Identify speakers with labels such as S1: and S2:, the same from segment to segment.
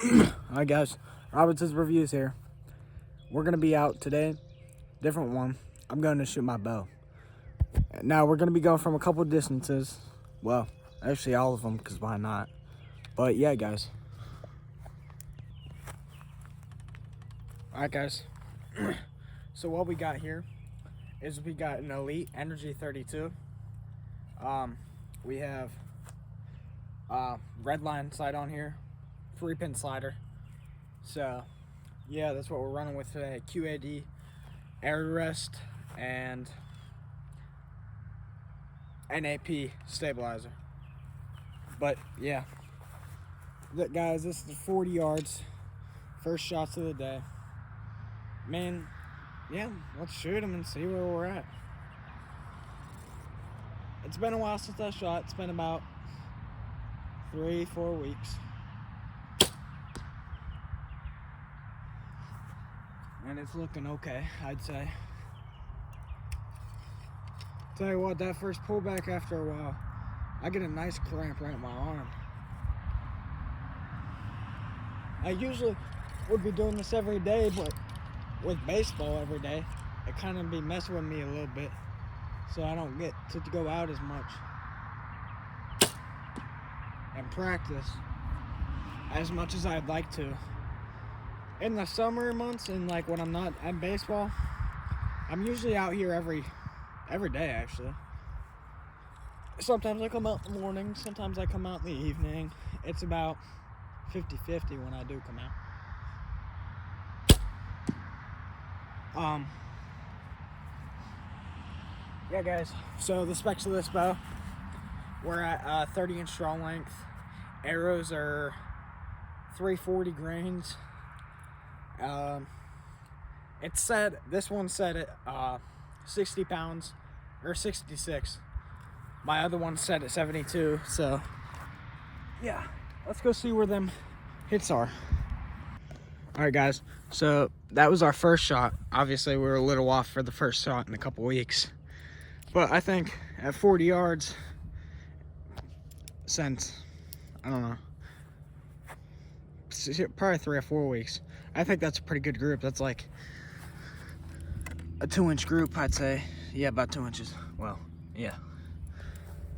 S1: Hi guys, Robertson's Reviews here. We're gonna be out today, different one. I'm going to shoot my bow. Now we're gonna be going from a couple distances. Well, actually all of them, because why not? But yeah, guys. Alright guys, so what we got here is we got an Elite Energy 32. We have red line sight on here, 3-pin slider. So yeah, that's what we're running with today. QAD, air rest, and NAP stabilizer. But yeah, guys, this is 40 yards, first shots of the day. Man, yeah, let's shoot them and see where we're at. It's been a while since I shot. It's been about 3-4 weeks. And it's looking okay, I'd say. Tell you what, that first pullback after a while, I get a nice cramp right in my arm. I usually would be doing this every day, but with baseball every day, it kind of be messing with me a little bit, so I don't get to go out as much and practice as much as I'd like to. In the summer months and like when I'm not at baseball, I'm usually out here every day actually. Sometimes I come out in the morning, sometimes I come out in the evening. It's about 50-50 when I do come out. Yeah guys, so the specs of this bow, we're at 30-inch draw length. Arrows are 340 grains. It's set, this one's set at 60 pounds, or 66. My other one's set at 72, so yeah, let's go see where them hits are. Alright guys, so that was our first shot. Obviously we were a little off for the first shot in a couple weeks, but I think at 40 yards, since, I don't know, probably 3 or 4 weeks, I think that's a pretty good group. That's like a 2-inch group, I'd say. Yeah, about 2 inches. Well, yeah.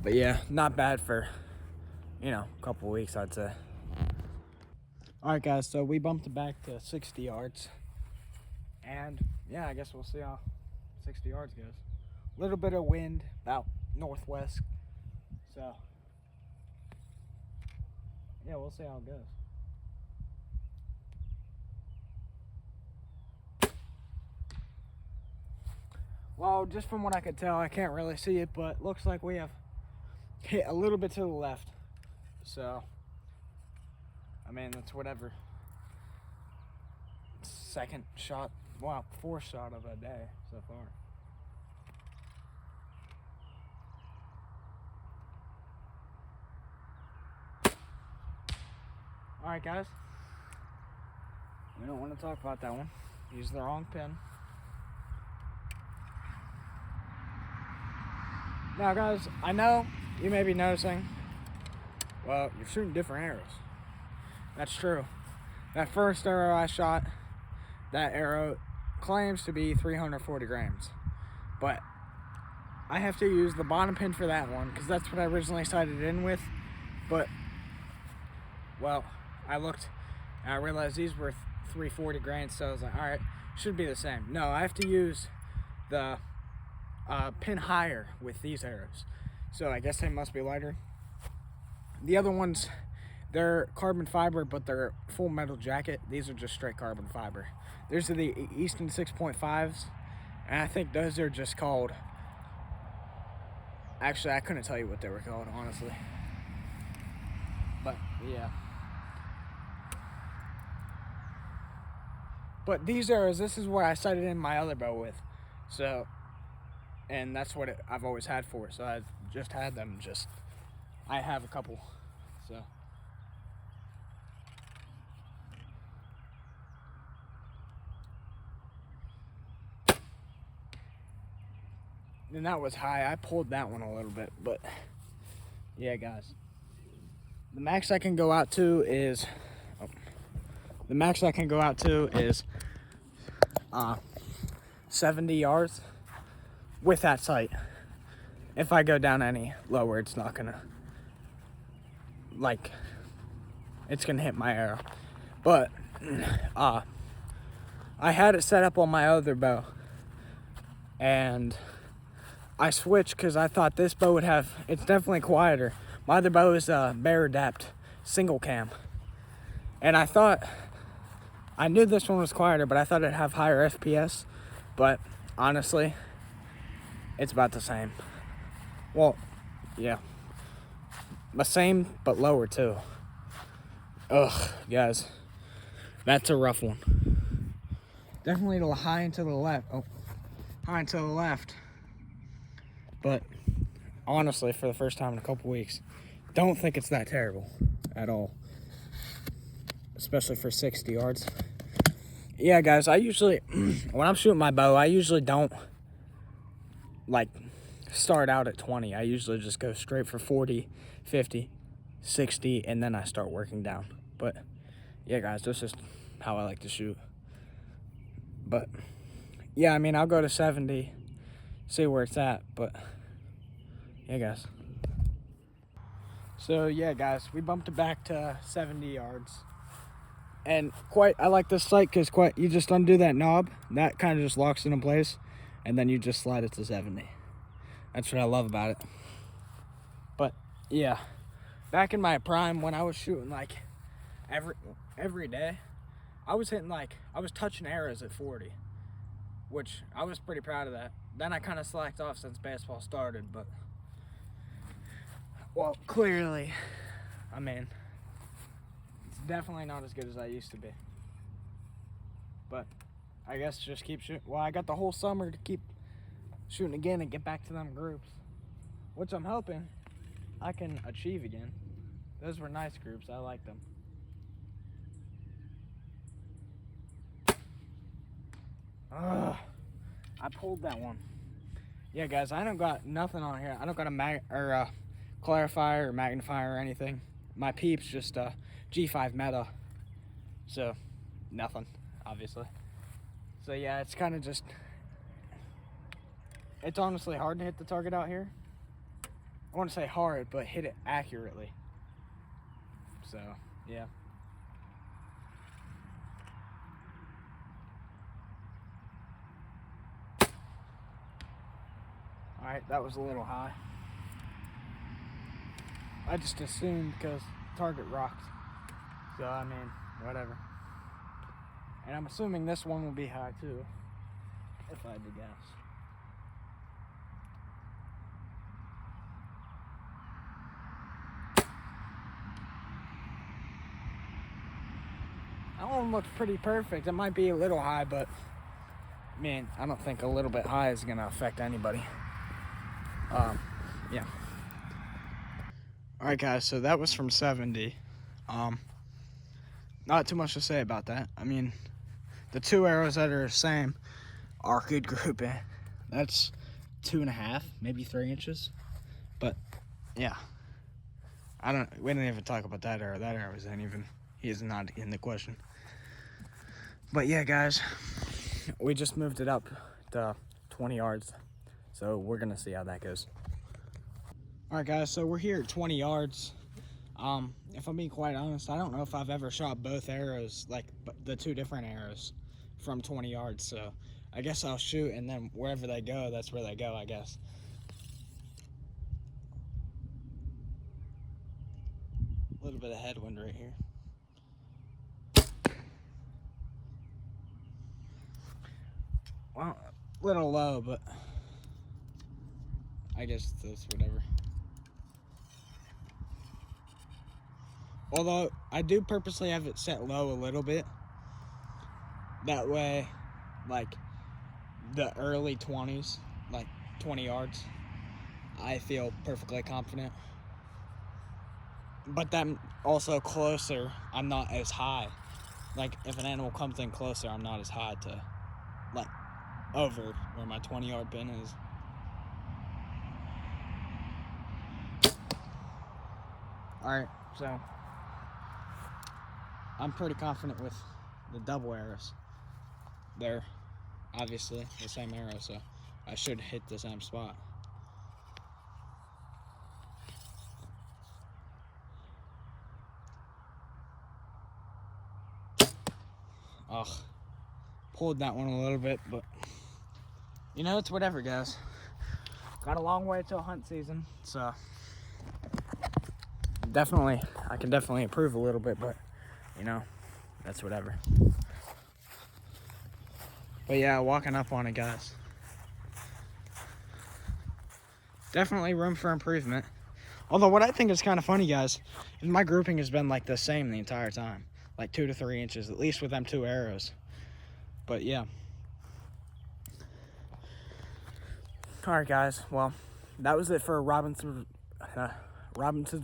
S1: But yeah, not bad for, a couple weeks, I'd say. Alright guys, so we bumped it back to 60 yards. And yeah, I guess we'll see how 60 yards goes. A little bit of wind, about northwest. So yeah, we'll see how it goes. Well, just from what I could tell, I can't really see it, but looks like we have hit a little bit to the left. So, I mean, that's whatever. Second shot, well, fourth shot of a day so far. Alright guys, we don't want to talk about that one. Used the wrong pin. Now guys, I know you may be noticing, well, you're shooting different arrows. That's true. That first arrow I shot, that arrow claims to be 340 grams. But I have to use the bottom pin for that one because that's what I originally sighted in with. But, well, I looked and I realized these were 340 grains, so I was like, alright, should be the same. No, I have to use the pin higher with these arrows. So I guess they must be lighter. The other ones, they're carbon fiber, but they're full metal jacket. These are just straight carbon fiber. These are the Easton 6.5s, and I think those are just called, actually I couldn't tell you what they were called, honestly. But yeah. But these arrows, this is what I sighted in my other bow with. So, and that's what I've always had for it. So I just had them, I have a couple, so. And that was high. I pulled that one a little bit, but yeah, guys. The max I can go out to is, The max I can go out to is 70 yards with that sight. If I go down any lower, it's not gonna, like, it's gonna hit my arrow. But I had it set up on my other bow, and I switched because I thought this bow would have, it's definitely quieter. My other bow is a Bear Adapt single cam, and I knew this one was quieter, but I thought it'd have higher FPS. But honestly, it's about the same. Well, yeah, the same but lower too. Ugh, guys, that's a rough one. Definitely high and to the left. Oh, high and to the left. But honestly, for the first time in a couple weeks, don't think it's that terrible at all. Especially for 60 yards. Yeah, guys, I usually, when I'm shooting my bow, I usually don't, like, start out at 20. I usually just go straight for 40, 50, 60, and then I start working down. But, yeah, guys, that's just how I like to shoot. But, yeah, I mean, I'll go to 70, see where it's at, but, yeah, guys. So, yeah, guys, we bumped it back to 70 yards. And I like this sight because you just undo that knob, that kind of just locks it in place, and then you just slide it to 70. That's what I love about it. But yeah, back in my prime when I was shooting like every day, I was touching arrows at 40, which I was pretty proud of that. Then I kind of slacked off since baseball started, but well, clearly, I mean, definitely not as good as I used to be. But I guess just keep shooting. Well, I got the whole summer to keep shooting again and get back to them groups, which I'm hoping I can achieve again. Those were nice groups. I like them. I pulled that one. Yeah, guys, I don't got nothing on here. I don't got a clarifier or magnifier or anything. My peep's just a G5 Meta, so nothing, obviously. So yeah, it's kind of just, it's honestly hard to hit the target out here. I want to say hard, but hit it accurately. So yeah. All right, that was a little high. I just assumed because target rocked. So, I mean, whatever. And I'm assuming this one will be high too, if I had to guess. That one looks pretty perfect. It might be a little high, but man, I don't think a little bit high is gonna affect anybody. Yeah. Alright guys, so that was from 70. Not too much to say about that. I mean, the two arrows that are the same are good grouping. That's 2.5, maybe 3 inches. But yeah, we didn't even talk about that arrow. That arrow is not in the question. But yeah, guys, we just moved it up to 20 yards. So we're gonna see how that goes. All right, guys, so we're here at 20 yards. If I'm being quite honest, I don't know if I've ever shot both arrows, like the two different arrows from 20 yards. So I guess I'll shoot, and then wherever they go, that's where they go, I guess. A little bit of headwind right here. Well, a little low, but I guess that's whatever. Although, I do purposely have it set low a little bit. That way, like, the early 20s, like 20 yards, I feel perfectly confident. But then also closer, I'm not as high. Like, if an animal comes in closer, I'm not as high to, like, over where my 20-yard pin is. Alright, so I'm pretty confident with the double arrows. They're obviously the same arrow, so I should hit the same spot. Ugh, pulled that one a little bit, but you know, it's whatever, guys. Got a long way till hunt season, so definitely, I can definitely improve a little bit, but you know, that's whatever. But yeah, walking up on it, guys. Definitely room for improvement. Although what I think is kind of funny, guys, is my grouping has been like the same the entire time. Like 2 to 3 inches, at least with them 2 arrows. But yeah. Alright, guys. Well, that was it for Robinson's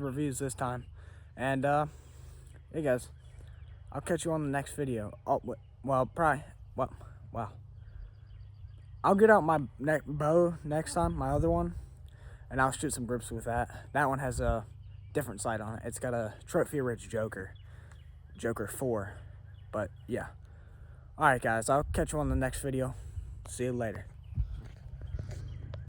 S1: reviews this time. And, hey, guys. I'll catch you on the next video. Oh, well, probably, well. I'll get out my bow next time, my other one. And I'll shoot some groups with that. That one has a different sight on it. It's got a Trophy Ridge Joker 4. But yeah. Alright, guys, I'll catch you on the next video. See you later.